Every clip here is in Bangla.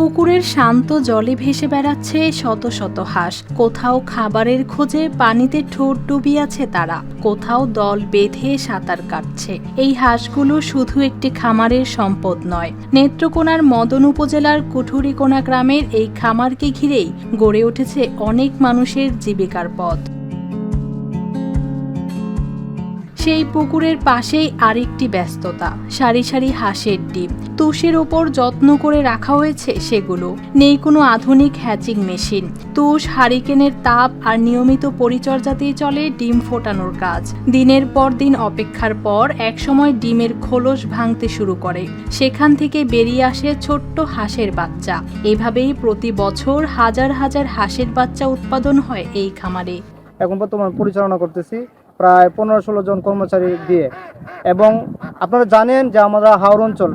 পুকুরের শান্ত জলে ভেসে বেড়াচ্ছে শত শত হাঁস। কোথাও খাবারের খোঁজে পানিতে ঠোঁট ডুবিয়েছে তারা, কোথাও দল বেঁধে সাঁতার কাটছে। এই হাঁসগুলো শুধু একটি খামারের সম্পদ নয়, নেত্রকোনার মদন উপজেলার কুঠুরিকোনা গ্রামের এই খামারকে ঘিরেই গড়ে উঠেছে অনেক মানুষের জীবিকার পথ। সেই পুকুরের পাশেই আরেকটি ব্যস্ততা, সারি সারি হাঁসের ডিম। তুষের ওপর যত্ন করে রাখা হয়েছে সেগুলো। নেই কোনো আধুনিক হ্যাচিং মেশিন। তুষ, হারিকেনের তাপ আর নিয়মিত পরিচর্যাতেই চলে ডিম ফোটানোর কাজ। দিনের পর দিন অপেক্ষার পর একসময় ডিমের খোলস ভাঙতে শুরু করে, সেখান থেকে বেরিয়ে আসে ছোট্ট হাঁসের বাচ্চা। এভাবেই প্রতি বছর হাজার হাজার হাঁসের বাচ্চা উৎপাদন হয় এই খামারে। এখন বর্তমানে পরিচালনা করতেছি প্রায় 15-16 জন কর্মচারী দিয়ে। এবং আপনারা জানেন যে আমরা হাওর অঞ্চল,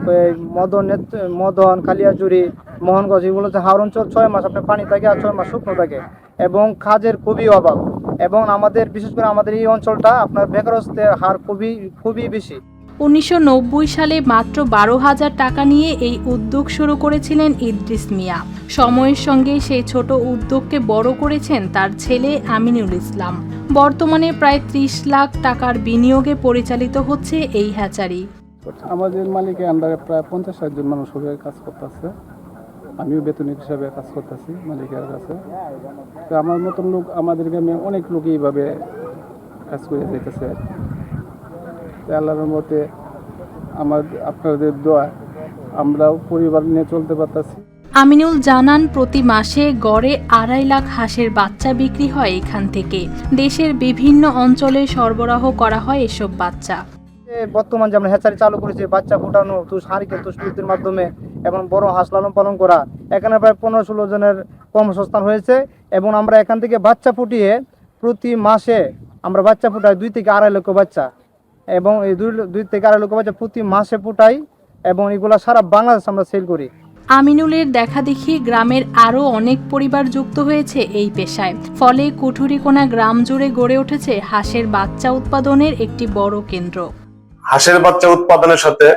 মদন, কালিয়াজুড়ি, মোহনগঞ্জ, এগুলোতে হাওর অঞ্চল 6 মাস আপনার পানি থাকে আর 6 মাস শুকনো থাকে এবং কাজের খুবই অভাব। এবং আমাদের বিশেষ করে আমাদের এই অঞ্চলটা আপনার বেকারত্বের হার খুবই বেশি। 1990 সালে মাত্র 12,000 টাকা নিয়ে এই উদ্যোগ শুরু করেছিলেন ইদ্রিস মিয়া। সময়ের সঙ্গে সেই ছোট উদ্যোগকে বড় করেছেন তার ছেলে আমিনুল ইসলাম। বর্তমানে প্রায় 30 লাখ টাকার বিনিয়োগে পরিচালিত হচ্ছে এই হ্যাচারি। আমাদের মালিকের আন্ডারে প্রায় 50-60 জন মানুষ কাজ করতেছে। আমিও বেতন হিসাবে কাজ করতেছি মালিকের কাছে। তো আমার মতন লোক, আমাদের গ্রামে অনেক লোক এইভাবে কাজ করে যেতেছে। আল্লাহর মতে আপনাদের দোয়া আমরাও পরিবার নিয়ে চলতে পারতেছি। আমিনুল জানান, প্রতি মাসে গড়ে 2.5 লাখ হাঁসের বাচ্চা বিক্রি হয় এখান থেকে। দেশের বিভিন্ন অঞ্চলে সরবরাহ করা হয় এসব বাচ্চা। বর্তমান যে আমরা হ্যাচারি চালু করেছি, বাচ্চা ফোটানো, তুষ, হারিকেন, তুষ বিদ্যুতের মাধ্যমে এবং বড় হাঁস লালন পালন করা, এখানে প্রায় 15-16 জনের কর্মসংস্থান হয়েছে। এবং আমরা এখান থেকে বাচ্চা ফুটিয়ে প্রতি মাসে আমরা বাচ্চা ফুটাই 2 থেকে 2.5 লক্ষ বাচ্চা। এবং এই 2 থেকে 2.5 লক্ষ বাচ্চা প্রতি মাসে ফুটাই এবং এগুলো সারা বাংলাদেশ আমরা সেল করি। আমিনুলের দেখা দেখি গ্রামের আরও অনেক পরিবার যুক্ত হয়েছে এই পেশায়। ফলে কুঠুরিকোনা গ্রাম জুড়ে গড়ে উঠেছে হাঁসের বাচ্চা উৎপাদনের একটি বড় কেন্দ্র। হাঁসের বাচ্চা উৎপাদনের সাথে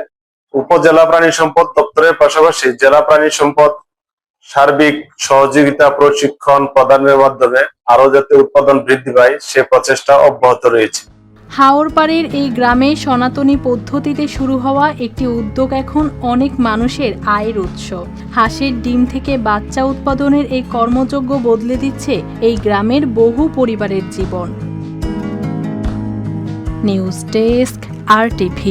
উপজেলা প্রাণী সম্পদ দপ্তরের পাশাপাশি জেলা প্রাণী সম্পদ সার্বিক সহযোগিতা প্রশিক্ষণ প্রদানের মাধ্যমে আরো যাতে উৎপাদন বৃদ্ধি পায় সে প্রচেষ্টা অব্যাহত রয়েছে। হাওরপাড়ের এই গ্রামে সনাতনী পদ্ধতিতে শুরু হওয়া একটি উদ্যোগ এখন অনেক মানুষের আয়ের উৎস। হাঁসের ডিম থেকে বাচ্চা উৎপাদনের এই কর্মযজ্ঞ বদলে দিচ্ছে এই গ্রামের বহু পরিবারের জীবন। News desk, RTV।